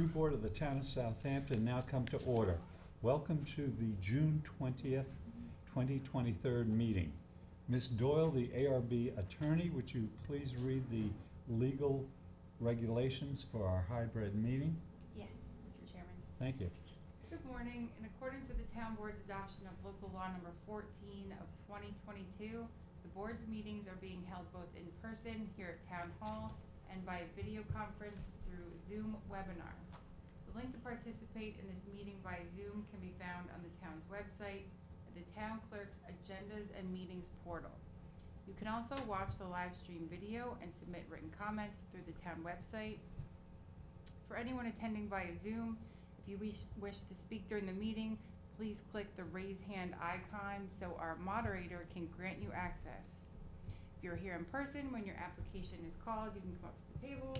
Review Board of the Town of Southampton now come to order. Welcome to the June 20th, 2023 meeting. Ms. Doyle, the ARB attorney, would you please read the legal regulations for our hybrid meeting? Yes, Mr. Chairman. Thank you. Good morning. In accordance with the Town Board's adoption of local law number 14 of 2022, the board's meetings are being held both in person here at Town Hall and by video conference through Zoom webinar. The link to participate in this meeting via Zoom can be found on the town's website at the town clerk's agendas and meetings portal. You can also watch the live stream video and submit written comments through the town website. For anyone attending via Zoom, if you wish to speak during the meeting, please click the raise hand icon so our moderator can grant you access. If you're here in person, when your application is called, you can come up to the table.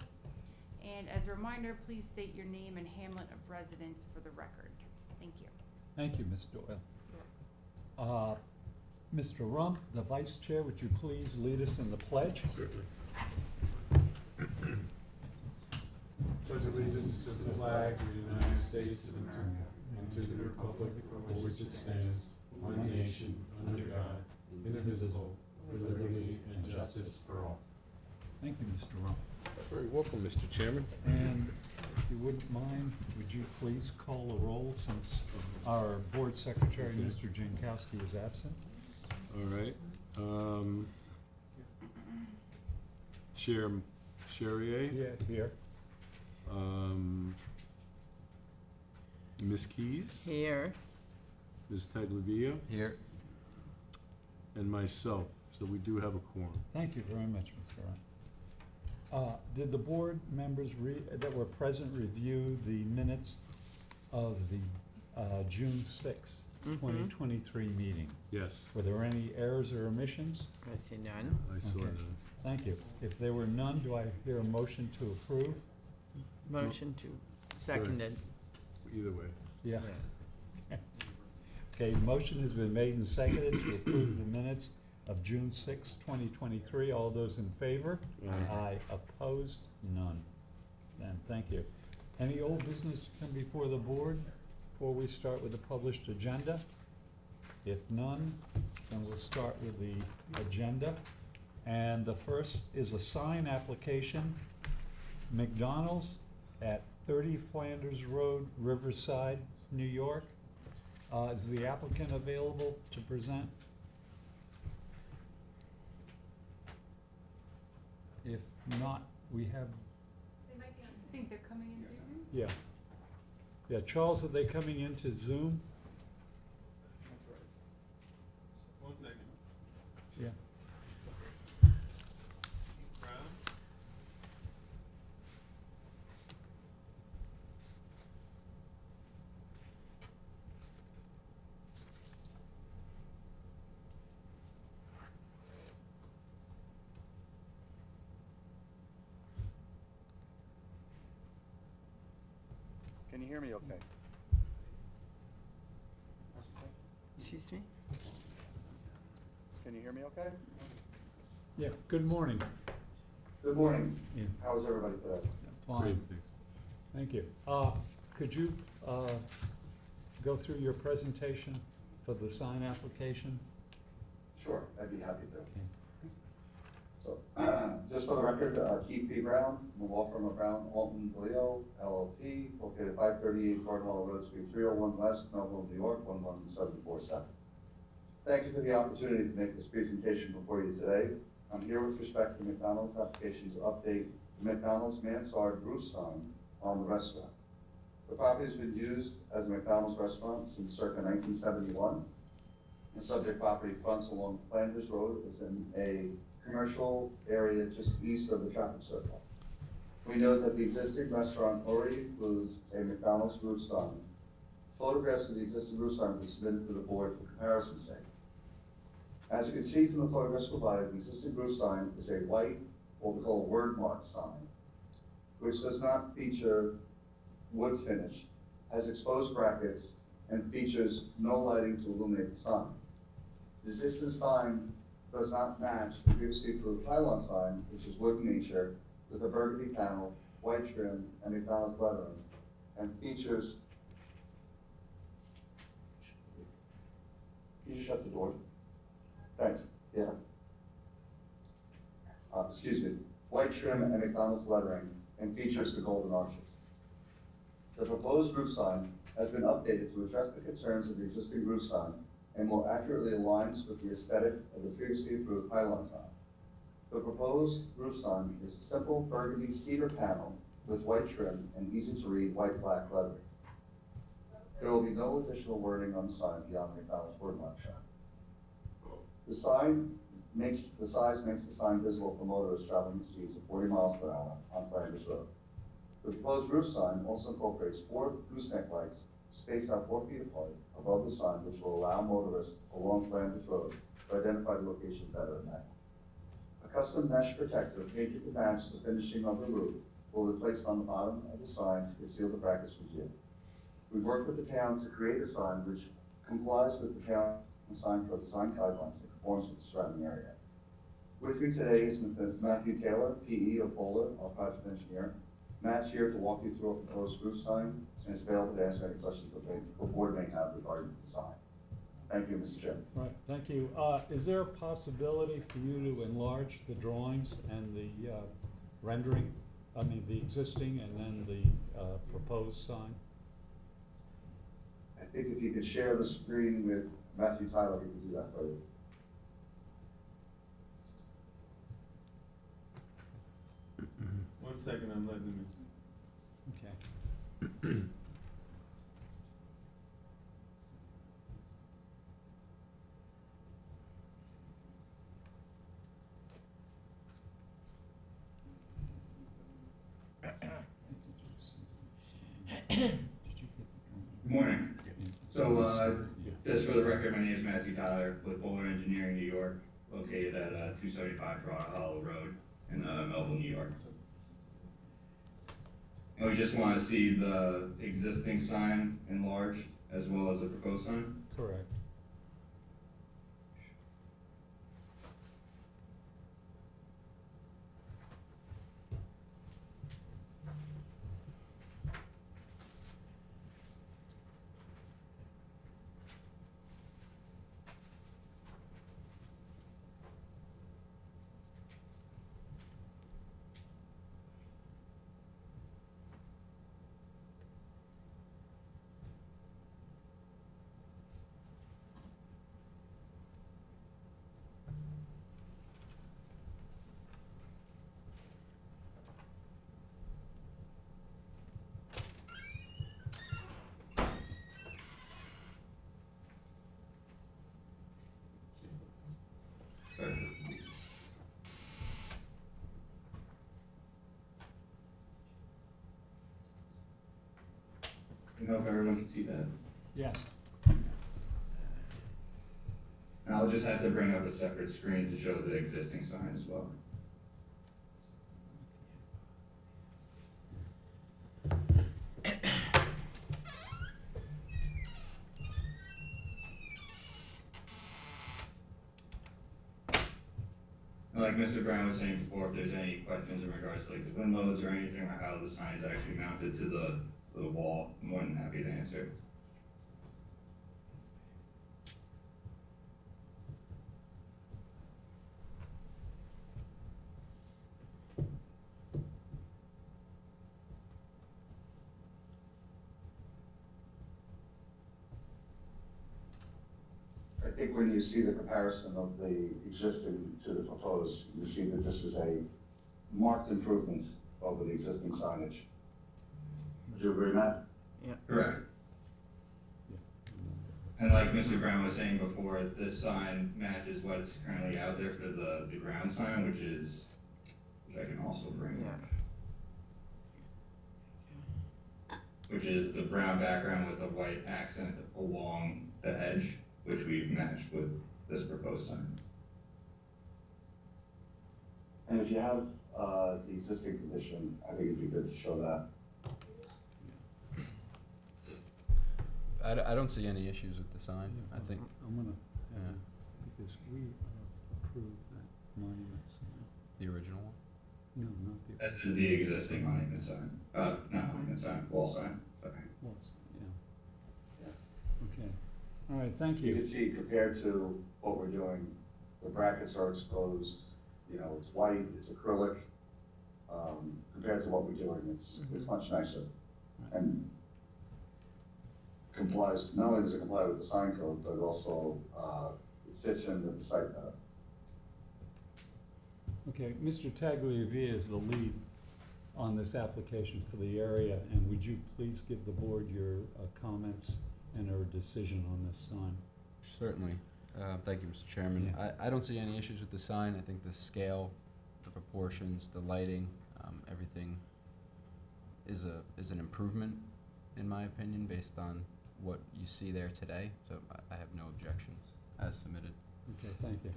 And as a reminder, please state your name and hamlet of residence for the record. Thank you. Thank you, Ms. Doyle. Mr. Rump, the Vice Chair, would you please lead us in the pledge? Certainly. Pledge allegiance to the flag of the United States of America and to the republic for which it stands, one nation, under God, indivisible, with liberty and justice for all. Thank you, Mr. Rump. Very welcome, Mr. Chairman. And if you wouldn't mind, would you please call the roll since our Board Secretary, Mr. Jankowski, is absent? All right. Chair Charrier. Yeah, here. Ms. Keys. Here. Ms. Tagliavia. Here. And myself. So we do have a quorum. Thank you very much, Mr. Rump. Did the board members that were present review the minutes of the June 6th, 2023 meeting? Yes. Were there any errors or omissions? I see none. I saw Okay. that. Thank you. If there were none, do I hear a motion to approve? Motion to, seconded. Either way. Yeah. Okay, motion has been made and seconded to approve the minutes of June 6, 2023. All those in favor? Aye. Aye. Opposed? None. Then, thank you. Any old business to come before the board before we start with the published agenda? If none, then we'll start with the agenda. And the first is a sign application, McDonald's at 30 Flanders Road, Riverside, New York. Is the applicant available to present? If not, we have, They might be on, I think they're coming in Zoom. yeah. Yeah, Charles, are they coming into Zoom? That's right. 1 second. Yeah. Brown? Can you hear me okay? Excuse me? Can you hear me okay? Yeah, good morning. Good morning. Yeah, How is everybody today? Great, fine, thanks. thank you. Could you go through your presentation for the sign application? Sure, I'd be happy to. Okay. So, just for the record, Keith P. Brown, from the law firm of Brown, Alton, DeLeo, LLP, located 538 Garden Hollow Road, Suite 301 West, Melville, New York, 11747. Thank you for the opportunity to make this presentation before you today. I'm here with respect to McDonald's application to update the McDonald's mansard roof sign on the restaurant. The property has been used as a McDonald's restaurant since circa 1971. The subject property fronts along Flanders Road, is in a commercial area just east of the traffic circle. We note that the existing restaurant already includes a McDonald's roof sign. Photographs of the existing roof sign were submitted to the board for comparison's sake. As you can see from the photographs provided, the existing roof sign is a white, what we call a word mark sign, which does not feature wood finish, has exposed brackets, and features no lighting to illuminate the sign. The existing sign does not match the previously approved pylon sign, which is wood in nature, with a burgundy panel, white trim, and McDonald's lettering, and features. Can you just shut the door? Thanks, yeah. Excuse me, white trim and McDonald's lettering, and features the golden arches. The proposed roof sign has been updated to address the concerns of the existing roof sign and more accurately aligns with the aesthetic of the previously approved pylon sign. The proposed roof sign is a simple burgundy cedar panel with white trim and easy-to-read white-black lettering. There will be no additional wording on the sign beyond the McDonald's word mark shown. The size makes the sign visible for motorists traveling at speeds of 40 miles per hour on Flanders Road. The proposed roof sign also incorporates 4 gooseneck lights spaced out 4 feet apart above the sign, which will allow motorists along Flanders Road to identify the location better at night. A custom mesh protector painted to match the finishing of the roof will be placed on the bottom of the sign to conceal the brackets from view. We worked with the town to create a sign which complies with the town sign code design guidelines and conforms with the surrounding area. With me today is Mr. Matthew Taylor, PE of Bowler, our project engineer. Matt's here to walk you through a proposed roof sign and is available to answer any questions that the board may have regarding the design. Thank you, Mr. Chairman. Right, thank you. Is there a possibility for you to enlarge the drawings and the rendering? I mean, the existing and then the proposed sign? I think if you could share the screen with Matthew Tyler, he can do that for you. One second, I'm letting him in. Okay. Good morning. So, just for the record, my name is Matthew Tyler with Bowler Engineering, New York, located at 275 Toronto Hollow Road in Melville, New York. And we just want to see the existing sign enlarged as well as the proposed sign. Correct. I hope everyone can see that. Yes. And I'll just have to bring up a separate screen to show the existing sign as well. And like Mr. Brown was saying before, if there's any questions in regards to like the wind loads or anything, or how the sign is actually mounted to the wall, I'm more than happy to answer. I think when you see the comparison of the existing to the proposed, you see that this is a marked improvement over the existing signage. Would you agree, Matt? Correct. And like Mr. Brown was saying before, this sign matches what's currently out there for the ground sign, which I can also bring up. Which is the brown background with a white accent along the edge, which we've matched with this proposed sign. And if you have the existing condition, I think it'd be good to show that. I don't see any issues with the sign. I think, I'm gonna, yeah, because we approved that monument sign. the original one. No, not the. That's the existing monument sign, not monument sign, wall sign. But All right, thank You you. can see compared to what we're doing, the brackets are exposed, you know, it's white, it's acrylic. Compared to what we're doing, it's much nicer. And complies, not only does it comply with the sign code, but also, it fits in with the site better. Okay, Mr. Tagliavia is the lead on this application for the area, and would you please give the board your comments and our decision on this sign? Certainly. Thank you, Mr. Chairman. Yeah. I don't see any issues with the sign. I think the scale, the proportions, the lighting, everything is an improvement, in my opinion, based on what you see there today. So I have no objections as submitted. Okay, thank you.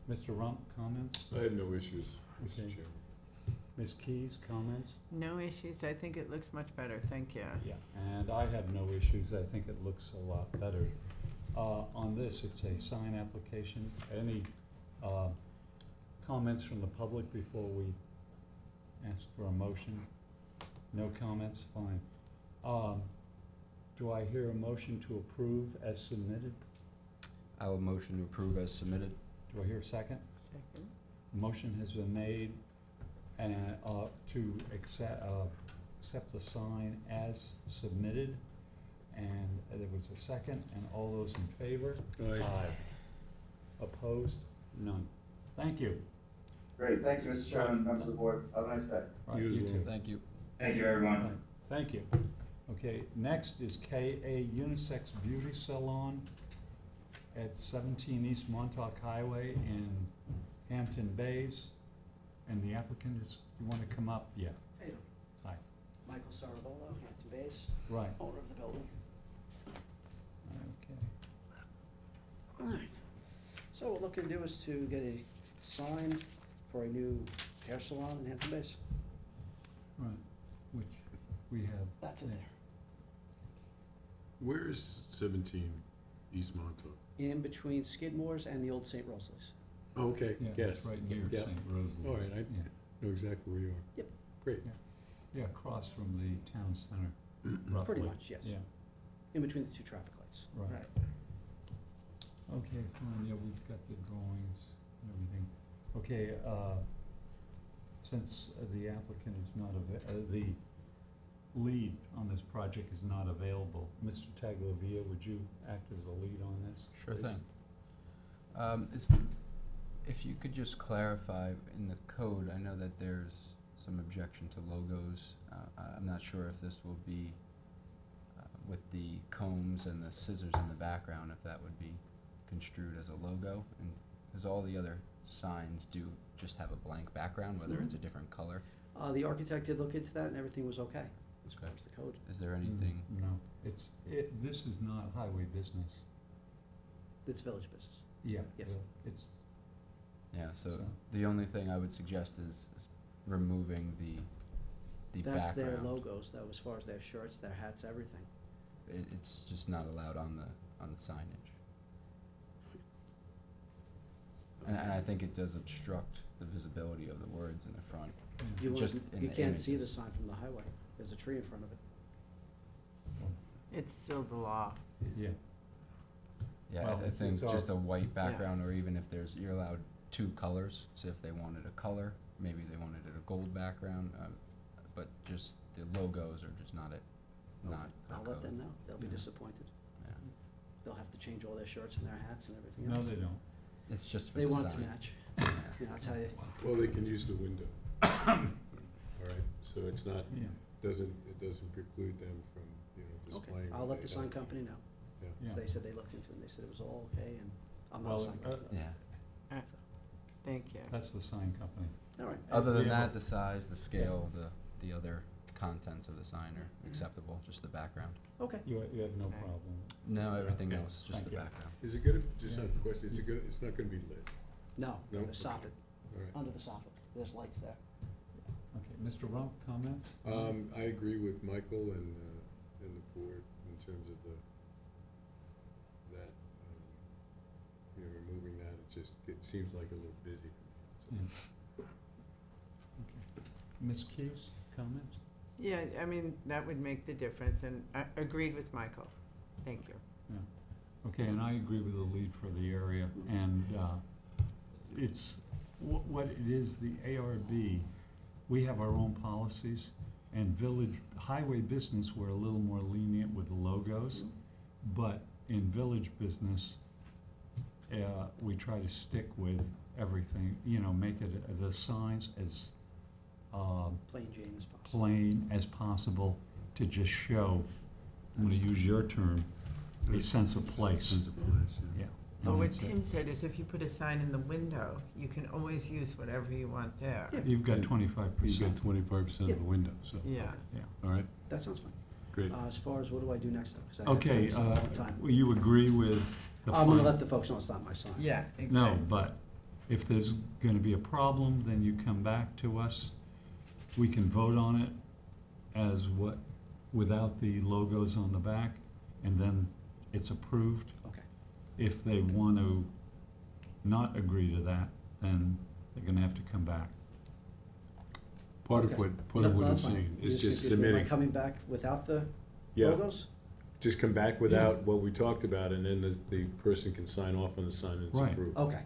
Mr. Rump, comments? I had no issues, Mr. Okay. Chairman. Ms. Keys, comments? No issues, I think it looks much better, thank you. Yeah, and I have no issues. I think it looks a lot better. On this, it's a sign application. Any comments from the public before we ask for a motion? No comments? Fine. Do I hear a motion to approve as submitted? I will motion to approve as submitted. Do I hear a second? Second. Motion has been made and, to accept the sign as submitted. And there was a second, and all those in favor? Aye. Opposed? None. Thank you. Great, thank you, Mr. Chairman, members of the board, have a nice day. Right, You as well. too. Thank you. Thank you, everyone. Right, thank you. Okay, next is KA Unisex Beauty Salon at 17 East Montauk Highway in Hampton Bays. And the applicant is, you wanna come up? Yeah, Hey, hi, Michael Sarabolo, Hampton Bays, right, owner of the building. okay. All right. So what we're looking to do is to get a sign for a new hair salon in Hampton Bays. Right, which we have. That's in there. Where is 17 East Montauk? In between Skidmore's and the old St. Rosalie's. Oh, okay, Yeah, yes. it's right near Yeah. St. Rosalie's. All right, I Yeah, know exactly where you are. Yep. Great. yeah, across from the town center, roughly. Pretty much, yes. Yeah, In between the two traffic lights. right. Okay, fine, yeah, we've got the drawings and everything. Okay, since the applicant is not the lead on this project is not available, Mr. Tagliavia, would you act as the lead on this? Sure please? thing. If you could just clarify in the code, I know that there's some objection to logos. I'm not sure if this will be with the combs and the scissors in the background, if that would be construed as a logo, and because all the other signs do just have a blank background, whether it's a different color. The architect did look into that and everything was okay, as far Okay. as the code. Is there anything? No, this is not highway business. It's village business. Yeah. Yes. It's, Yeah, so So- the only thing I would suggest is removing the That's background. their logos, though, as far as their shirts, their hats, everything. It's just not allowed on the signage. And I think it does obstruct the visibility of the words in the front. You won't- Just in you the can't see the images. sign from the highway. There's a tree in front of it. It's still the law. yeah, Yeah, Well, I think it's our- just a white background, or even if you're allowed 2 colors, so if they wanted a color, maybe they wanted it a gold background, but just the logos are just not I'll let them know. They'll be Yeah. disappointed. Yeah. They'll have to change all their shirts and their hats and everything no, else. they don't. It's just for They the want it sign. to match. Yeah. You know, that's how you, Well, they can use the window. All right, so it's not, Yeah, it doesn't preclude them from, okay, displaying. I'll what let they the sign have. company know. Yeah. 'Cause yeah. they said they looked into it and they said it was all okay and I'm not a Well, sign company. Yeah. Thank you. That's the sign company. All right. Other we than have that, the size, the scale, the other contents of the sign are acceptable, just the background. Okay. You have no Okay. problem. No, everything Okay, else, just thank the you. background. Is it gonna, just Yeah. a question, it's not gonna be lit, No, No? the soffit, all right? under the soffit. There's lights there. Okay, Mr. Rump, comments? I agree with Michael and the board in terms of removing that, it seems like a little busy. Yeah. Okay. Ms. Keys, comments? Yeah, I mean, that would make the difference, and I agreed with Michael. Thank you. Okay, and I agree with the lead for the area, and, it's, what it is, the ARB, we have our own policies, and village, highway business, we're a little more lenient with the logos, but in village business, we try to stick with everything, you know, make it, the signs as, Plain Jane as possible. plain as possible to just show, I'm gonna use your term, a sense of place. Sense of place, yeah. Yeah. But And what it's a- Tim said is if you put a sign in the window, you can always use whatever you want there. Yeah. You've got Yeah. 25%. You got 25% of the Yeah. window, so, Yeah. all right, That sounds fine. great. As far as what do I do next though? 'Cause I have to Okay, do this all the time. will you agree with the I'm gonna final- let the folks know it's not my sign. Yeah, exactly. No, but if there's gonna be a problem, then you come back to us. We can vote on it as what, without the logos on the back, and then it's approved. Okay. If they want to not agree to that, then they're gonna have to come back. Part of Okay. what No, I'm that's fine. saying You is just confused me. Am submitting, I coming back without the yeah, logos? just come back without what we talked about, and then the person can sign off on the sign and it's Right. approved. Okay,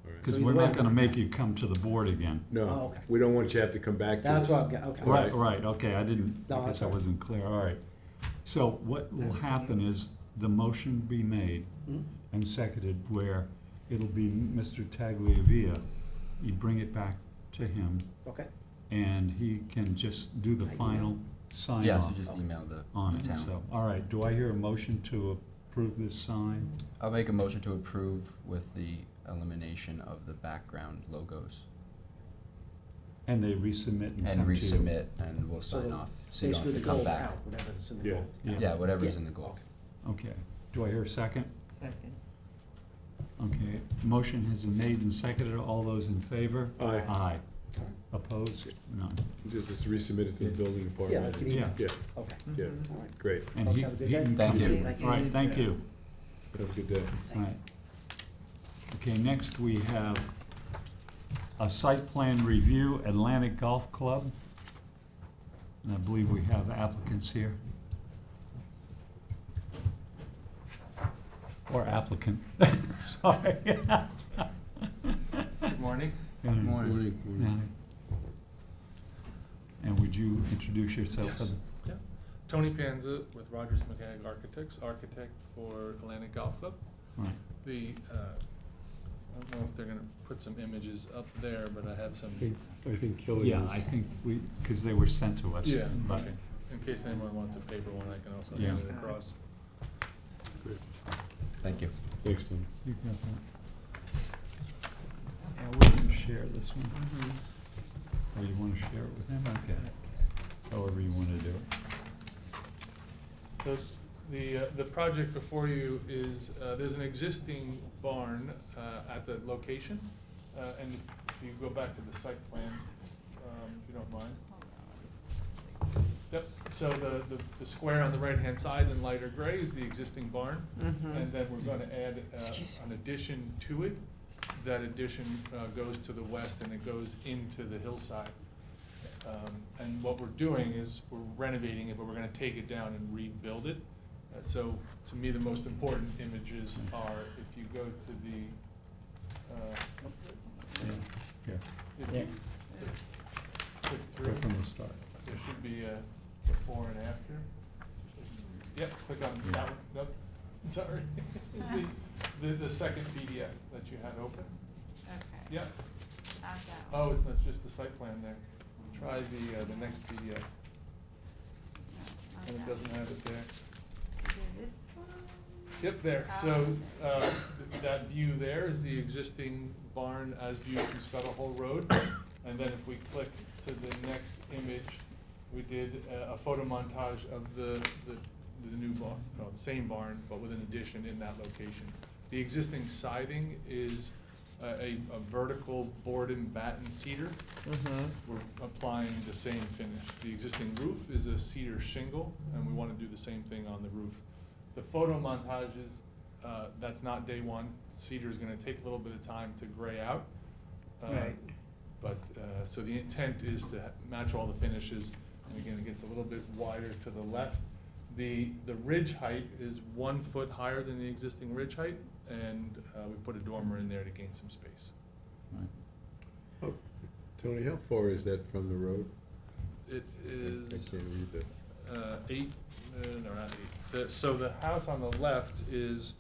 All right. Cause So we're either way, not I'm gonna coming make back. you come to the board again. Oh, No, okay. we don't want you to have to come back to us. that's what I'm getting, okay. Right, right, okay, I didn't, No, I that's guess I all right. wasn't clear, all right. So what will happen is the motion be made Mhm. and seconded where it'll be Mr. Tagliavia. You bring it back to him Okay, and he can just do the I email? final sign Yeah, so off just email the on the it, town. so, all right, do I hear a motion to approve this sign? I'll make a motion to approve with the elimination of the background logos And they resubmit and and come to you? resubmit, and we'll so sign off, so you don't basically have the to come gold back. out, whatever that's in the Yeah. gold. Yeah. Yeah, whatever's Yeah. in the goal. Okay. Okay, do I hear a second? Second. Okay, motion has been made and seconded, all those in favor? Aye. Aye. All right. Opposed? None. Just resubmit it to the building Yeah, I department. can Yeah. email. Yeah, Okay, yeah, Mhm. all right. great. And Folks, he have a good he day. can Thank come you. to you. Thank you. All right, thank you. Have a good day. All right. Okay, next we have a site plan review, Atlantic Golf Club. And I believe we have applicants here. Or applicant, sorry. Good morning. Good Morning. Morning. And would you introduce yourself? Yes. Yeah. Tony Panza with Rogers Mechanic Architects, architect for Atlantic Golf Club. Right. I don't know if they're gonna put some images up there, but I have some. I think Kelly Yeah, is. I think we, because they were sent to us. Yeah, But, okay. In case anyone wants a paper one, I can also Yeah. hand it across. Thank you. Thanks, Tom. you got that? Yeah, we're gonna share this one. Mhm. Or you wanna share it with him? Okay. However you wanna do it. So the project before you is, there's an existing barn at the location. And if you go back to the site plan, if you don't mind. Yep, so the square on the right-hand side in lighter gray is the existing barn. Mhm. And then we're gonna add Excuse an addition to it. That addition goes to the west and it goes into the hillside. And what we're doing is we're renovating it, but we're gonna take it down and rebuild it. So to me, the most important images are if you go to the, Yeah, yeah. if Yeah. you click Go through, from the start. there should be a before and after. Yep, click on Yeah. that one, nope, sorry. The second PDF that you had open. Okay. Yep, Not that one. oh, it's just the site plan there. Try the next PDF, No, not and it that doesn't one. have it there. Is it this one? Yep, there, so, that view there is the existing barn as viewed from Scuttle Hole Road. And then if we click to the next image, we did a photo montage of the new barn, no, the same barn, but with an addition in that location. The existing siding is a vertical board and batten cedar. Mhm. We're applying the same finish. The existing roof is a cedar shingle, and we want to do the same thing on the roof. The photo montages, that's not day one. Cedar is going to take a little bit of time to gray out. Right. But, so the intent is to match all the finishes, and again, it gets a little bit wider to the left. The ridge height is 1 foot higher than the existing ridge height, and we put a dormer in there to gain some space. Right. Tony, how far is that from the road? It I is can't read that. 8, no, not 8. So the house on the left is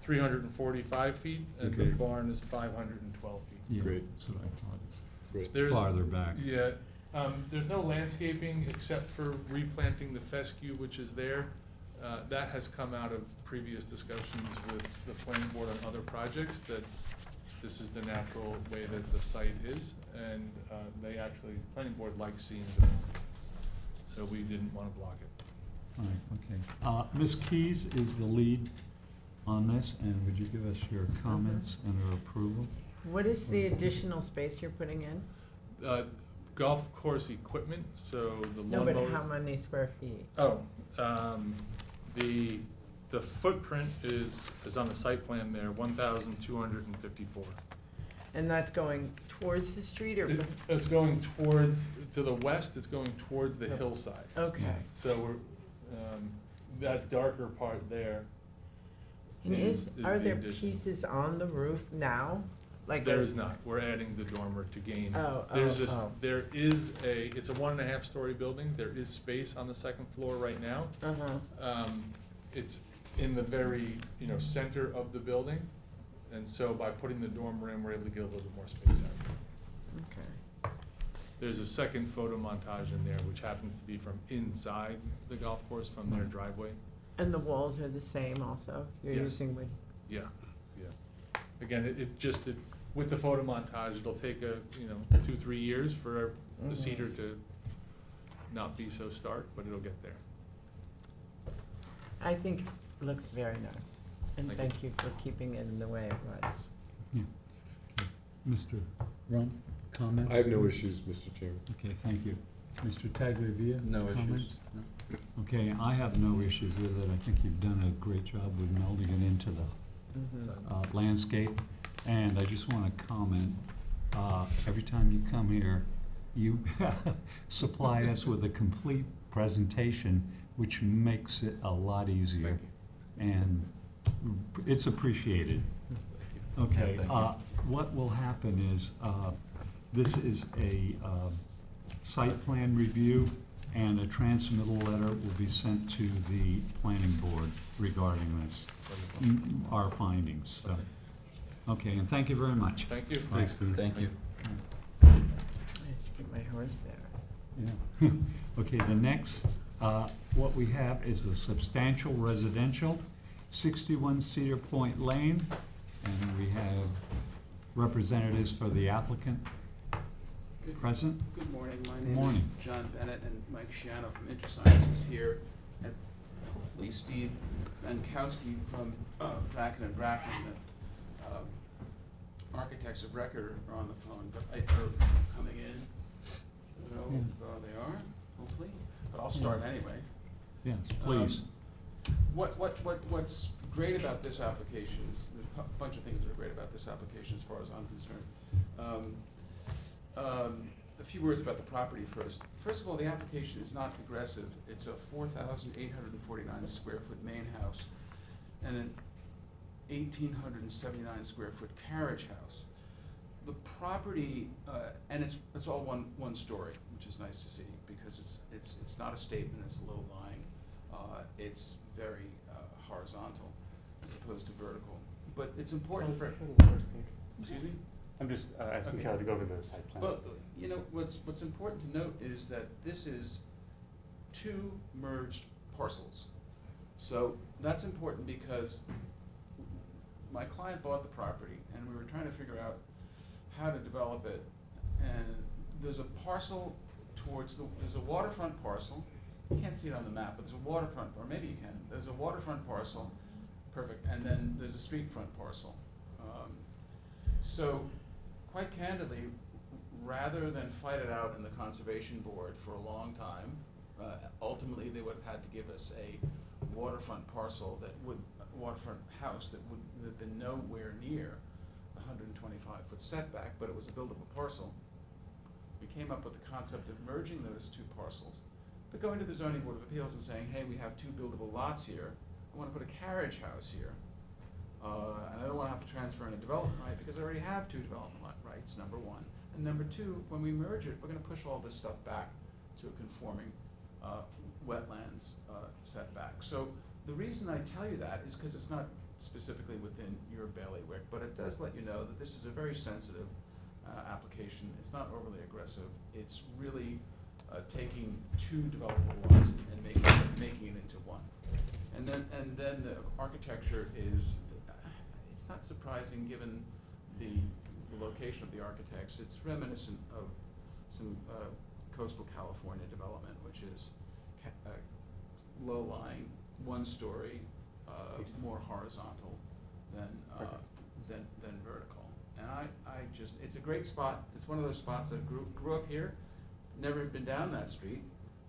345 feet, and the Okay. barn is 512 feet. Yeah, Great. that's what I thought, it's Great. There's- farther back. Yeah, there's no landscaping except for replanting the fescue, which is there. That has come out of previous discussions with the planning board on other projects, that this is the natural way that the site is, and they actually, planning board likes seeing the, so we didn't want to block it. All right, okay. Ms. Keys is the lead on this, and would you give us your comments and your approval? What is the additional space you're putting in? Golf course equipment, so the No, lawn but mowers. how many square feet? Oh, the footprint is on the site plan there, 1,254. And that's going towards the street or? It's going towards, to the west, it's going towards the hillside. Okay. So we're, that darker part there. And is are the there addition. pieces on the roof now? Like There is not, we're adding the dormer to gain. Oh, There's oh, this, oh. there is it's a 1.5 story building, there is space on the second floor right now. Uh-huh. It's in the very, center of the building, and so by putting the dormer in, we're able to get a little bit more space out. Okay. There's a second photo montage in there, which happens to be from inside the golf course, from their driveway. And the walls are the same also? You're Yes. using wood? Yeah, yeah. Again, with the photo montage, it'll take 2-3 years for the Mhm. cedar to not be so stark, but it'll get there. I think it looks very nice. And Thank thank you for keeping it in the way it was. Yeah. Okay. Mr. Rum, comments? I have no issues, Mr. Chairman. Okay, thank you. Mr. Tagliavia? No issues. comments? No. Okay, I have no issues with it. I think you've done a great job with melding it into the Mhm. landscape. And I just want to comment, every time you come here, you supply us with a complete presentation, which makes it a lot easier. And it's appreciated. Okay, Thank you. what will happen is, this is a site plan review, and a transmittal letter will be sent to the planning board regarding this, our findings, so. Okay, and thank you very much. Thank you. Thanks, Tony. Thank you. I used to keep my horse there. Yeah. Okay, the next, what we have is a substantial residential, 61 Cedar Point Lane, and we have representatives for the applicant present. Good morning, my Good name morning. is John Bennett and Mike Shiano from InterScience is here. And hopefully Steve Bankowski from Bracken and Bracken, the architects of record are on the phone, but are coming in. I don't know if they are, hopefully, but I'll start anyway. Yes, please. What's great about this application is, there's a bunch of things that are great about this application as far as I'm concerned. A few words about the property first. First of all, the application is not aggressive. It's a 4,849 square foot main house and an 1,879 square foot carriage house. The property, and it's all one story, which is nice to see because it's not a statement, it's low lying. It's very horizontal as opposed to vertical. But it's important for, excuse me? I'm just asking Okay. Kelly to go over the site plan. Well, what's important to note is that this is 2 merged parcels. So that's important because my client bought the property and we were trying to figure out how to develop it. And there's a parcel there's a waterfront parcel. You can't see it on the map, but there's a waterfront, or maybe you can. There's a waterfront parcel, perfect, and then there's a street front parcel. So quite candidly, rather than fight it out in the conservation board for a long time, ultimately they would have had to give us a waterfront waterfront house that would have been nowhere near the 125-foot setback, but it was a buildable parcel. We came up with the concept of merging those 2 parcels, But going to the zoning board of appeals and saying, hey, we have 2 buildable lots here, I wanna put a carriage house here. And I don't wanna have to transfer in a development right, because I already have 2 development rights, number one. And number two, when we merge it, we're gonna push all this stuff back to a conforming, wetlands, setback. So the reason I tell you that is because it's not specifically within your bailiwick, but it does let you know that this is a very sensitive, application. It's not overly aggressive. It's really, taking 2 developable lots and making it into one. And then the architecture is, it's not surprising given the location of the architects. It's reminiscent of some coastal California development, which is low-lying, 1-story, more horizontal than vertical. And I just, it's a great spot. It's one of those spots that grew up here, never had been down that street,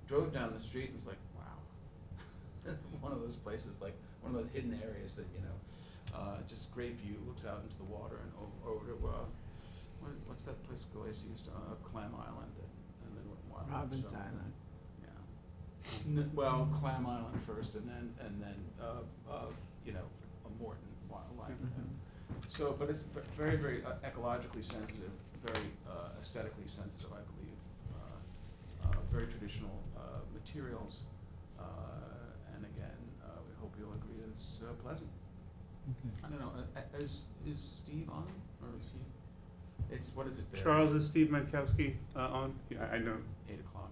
drove down the street and was like, wow. One of those places, like one of those hidden areas that, just great view, looks out into the water and over to, what's that place Galacy used to, Clam Island and then what? Robbins Island. Yeah. Well, Clam Island first and then, Morton Wildlife. So, but it's very, very ecologically sensitive, very aesthetically sensitive, I believe. Very traditional materials, and again, we hope you'll agree that it's pleasant. Okay. I don't know, is Steve on, or is he? It's, what is it there? Charles, is Steve Mankowski on? Yeah, I know. 8 o'clock.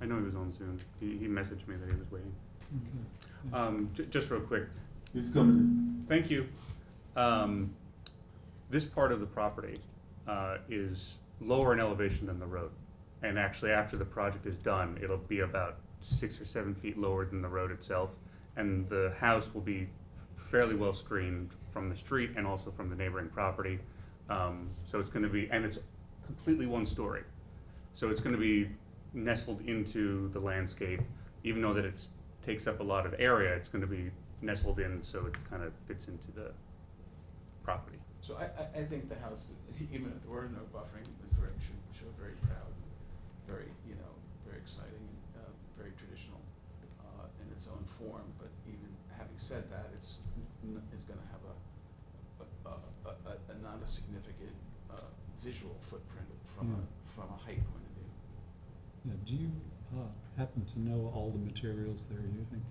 I know he was on Zoom. He messaged me that he was waiting. Okay. Just real quick. He's coming Thank you. This part of the property is lower in elevation than the road. And actually, after the project is done, it'll be about 6 or 7 feet lower than the road itself. And the house will be fairly well screened from the street and also from the neighboring property. So it's gonna be, and it's completely 1-story. So it's gonna be nestled into the landscape. Even though that it takes up a lot of area, it's gonna be nestled in so it kind of fits into the property. So I think the house, even if there were no buffering, should show very proud, very, very exciting, very traditional in its own form. But even having said that, it's gonna have a not a significant visual footprint from a height point of view. Yeah, do you happen to know all the materials they're using?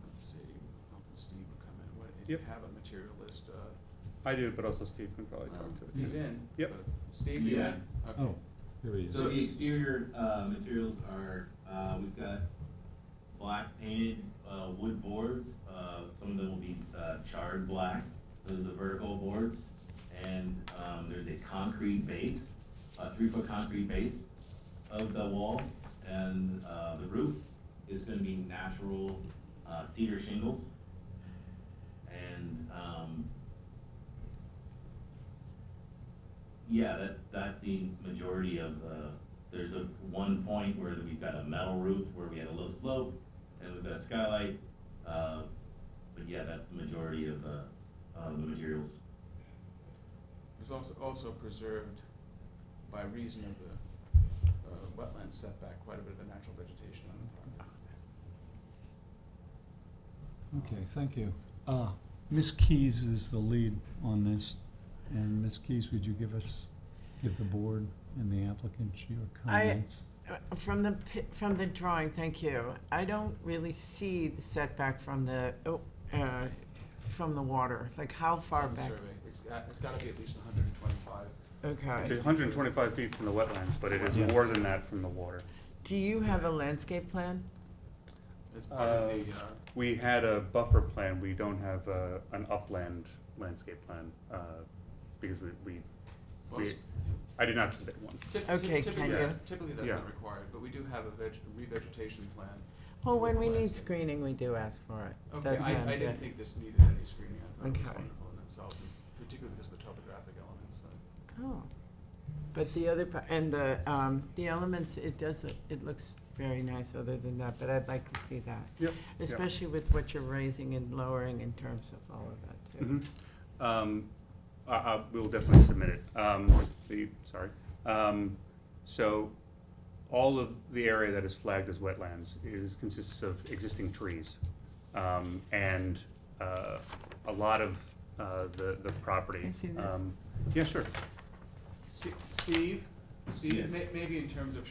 Let's see, hoping Steve will come in. If Yep. you have a material list, I do, but also Steve can probably talk to it. he's in. Yep. but Steve, you Yeah. in? Okay. Oh, here he is. So the exterior materials are, we've got black painted wood boards. Some of them will be charred black. Those are the vertical boards. And there's a concrete base, a 3-foot concrete base of the walls. And the roof is going to be natural cedar shingles. And yeah, that's the majority of there's one point where we've got a metal roof where we had a low slope, and we've got a skylight. But yeah, that's the majority of the materials. There's also preserved, by reason of the wetland setback, quite a bit of the natural vegetation on the property. Okay, thank you. Ms. Keys is the lead on this, and Ms. Keys, would you give the board and the applicant your comments? From the drawing, thank you. I don't really see the setback from the water. Like how far It's on the back? survey. It's gotta be at least 125. It's Okay. 125 feet from the wetlands, but it is Yeah. more than that from the water. Do you have a landscape plan? It's part of the, We had a buffer plan. We don't have an upland landscape plan because I did not submit one. Okay, can you? Typically that's Yeah. not required, but we do have a revegetation plan. Well, for when the we need landscape. screening, we do ask for it. Okay, That's I what I'm didn't doing. think this needed any screening. I thought it was Okay. wonderful in itself, and particularly because of the topographic elements. Oh, but the other, and the elements, it looks very nice other than that, but I'd like to see that. Yep. Especially with what you're raising and lowering in terms of all of that too. We will definitely submit it. So all of the area that is flagged as wetlands consists of existing trees. And a lot of the property. Can I see this? Yeah, sure. Steve, Yes. maybe in terms of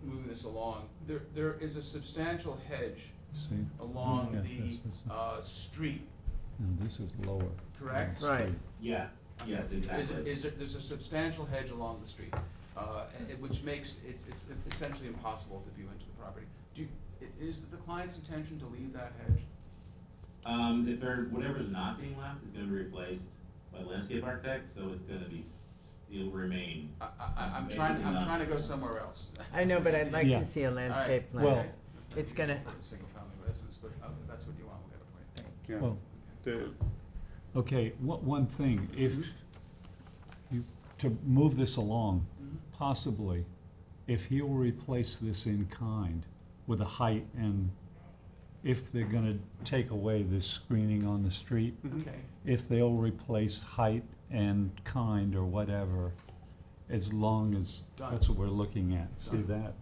moving this along, there is a substantial hedge See? along Yeah, the, this is- street, No, this is lower. correct? than the Right. street. Yeah, yes, exactly. There's a substantial hedge along the street, which makes, it's essentially impossible to view into the property. Is the client's intention to leave that hedge? If whatever's not being left is gonna be replaced by landscape architects, so it's gonna be, it'll remain. I'm trying to go somewhere else. I know, but I'd like Yeah. to see a landscape plan. Well- It's gonna- For the single-family residence, but if that's what you want, we'll get a plan. Yeah. Well, The, okay, one thing, if you, to move this along, possibly, if he'll replace this in kind with a height and if they're gonna take away this screening on the street, Okay. if they'll replace height and kind or whatever, as long as, Done. that's what we're looking at. See, Done. that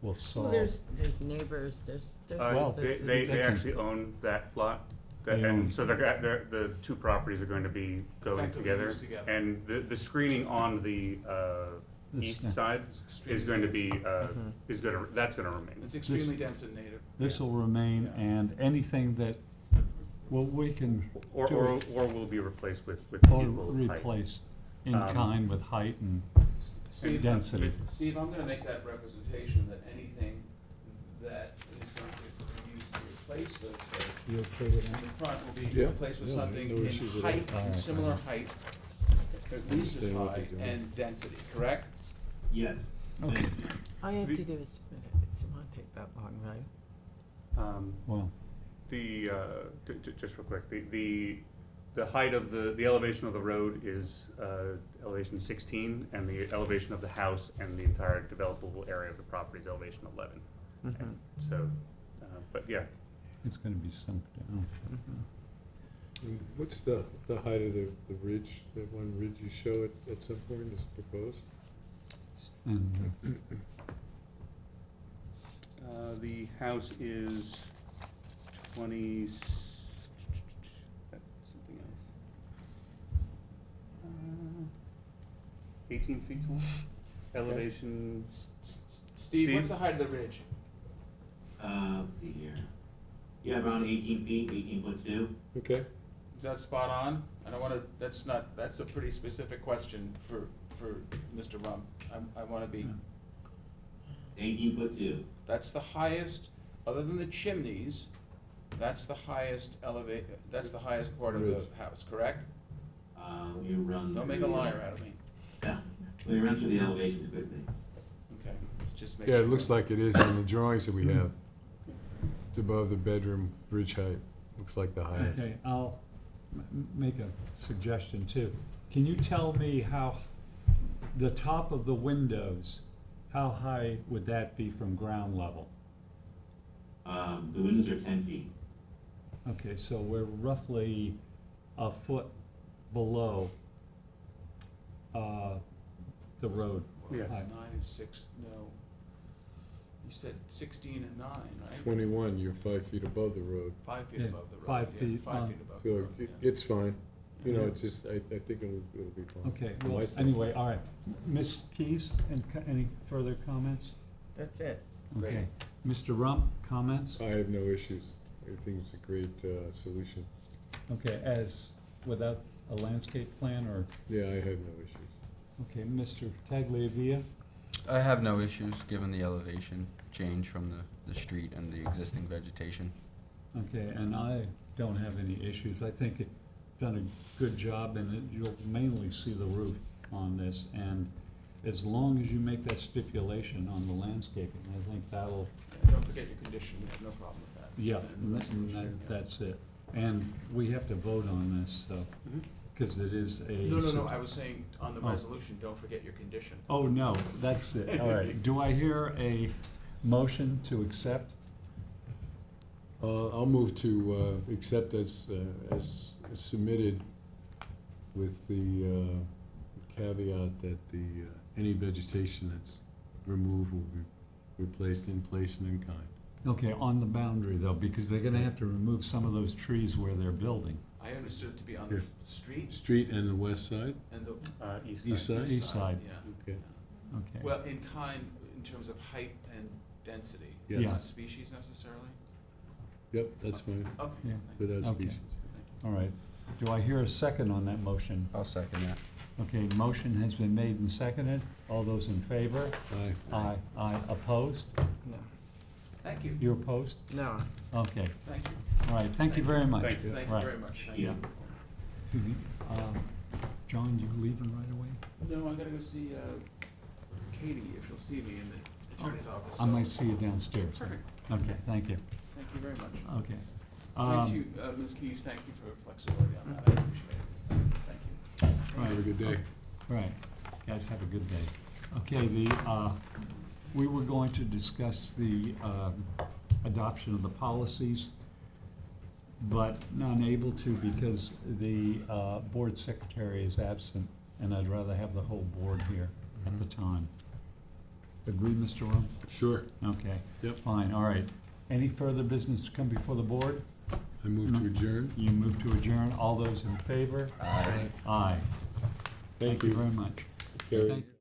will Well, solve. there's neighbors, there's. Well, they they can- actually own that plot, They own- and so the two properties are going to be going Effectively together. used together. And the screening on the This- east side is going to be, that's gonna remain. It's extremely dense and native. This'll remain, Yeah. and anything that, well, we can Or do, will be replaced with or equal height. replaced in Um, kind with height and Steve, density. Steve, I'm gonna make that representation that anything that is going to be used to replace those hedge You okay with in that? the front will be Yeah. replaced with No, something no issues in at all. height, in Alright, similar alright. height, at least as Understand what high, they're doing. and density, correct? Yes. Okay, All you have The- to do is submit it. It won't take that long, right? well, Just real quick, the height of the elevation of the road is elevation 16, and the elevation of the house and the entire developable area of the property is elevation 11. Mhm. So, but yeah, it's gonna be sunk down. And what's the height of the ridge, that one ridge you show at some point is proposed? And the house is 20, that's something else. 18 feet tall, elevation, Steve, what's Steve? the height of the ridge? Let's see here. Yeah, around 18 feet, 18'2". Okay, Is that spot on? I don't wanna, that's a pretty specific question for Mr. Rump. I wanna be, 18'2". that's the highest, other than the chimneys, that's the highest that's the highest part of the Ridge. house, correct? Let me run. Don't make a through- liar out of me. Yeah, let me run through the elevations quickly. Okay, let's just make yeah, sure. it looks like it is in the drawings that we have. It's above the bedroom ridge height, looks like the highest. okay, I'll make a suggestion too. Can you tell me how, the top of the windows, how high would that be from ground level? The windows are 10 feet. Okay, so we're roughly a foot below the road Yes. height. 9 and 6, no. You said 16 and 9, right? 21, you're 5 feet above the road, 5 feet Yeah, above the road. 5 yeah, feet 5 on- feet above the so road, it's fine. You know, Yeah. it's just, I think it'll be fine. Okay, From my well, standpoint. anyway, all right. Ms. Keys, any further comments? That's it. Okay. Mr. Rump, comments? I have no issues. I think it's a great solution. Okay, as, without a landscape plan, or, Yeah, I have no issues. okay, Mr. Tagliavia? I have no issues, given the elevation change from the street and the existing vegetation. Okay, and I don't have any issues. I think you've done a good job, and you'll mainly see the roof on this, and as long as you make that stipulation on the landscaping, I think that'll, Yeah, don't forget your condition, we have no problem with that. yeah, And the resolution, yeah. that's it. And we have to vote on this, so, because it is a. No, I was saying on the Oh. resolution, don't forget your condition. Oh, no, that's it, all right. Do I hear a motion to accept? I'll move to accept as submitted with the caveat that the any vegetation that's removed will be replaced in place and in kind. Okay, on the boundary though, because they're gonna have to remove some of those trees where they're building. I understood it to be on the Here. street Street and the west side? and the East East side. side? East side. Yeah. Okay, Okay. Well, in kind, in terms of height and density, Yes. not species necessarily? yep, that's fine, Okay, Yeah. thank you. without Okay. species. All right. Do I hear a second on that motion? I'll second that. Okay, motion has been made and seconded. All those in favor? Aye. Aye. Aye. Opposed? No, Thank you, You opposed? no, Okay. thank you, All right, thank you very much. Thank you. thank you Right. very much. Thank Yeah. you. John, you leaving right away? No, I gotta go see, Katie, if she'll see me in the attorney's office. I so- might see you downstairs. Perfect. Okay, thank you. Thank you very much. Okay. Thank you, Ms. Keys, thank you for flexibility on that, I appreciate it. Thank you. Have a good day. Right, guys, have a good day. Okay, we were going to discuss the adoption of the policies, but not able to because the board secretary is absent, and I'd rather have the whole board here at the time. Agree, Mr. Rum? Sure, Okay. Yep. Fine, all right. Any further business to come before the board? I move to adjourn. You move to adjourn. All those in favor? Aye. Aye. Thank you you. very much. Carrie. Thank you.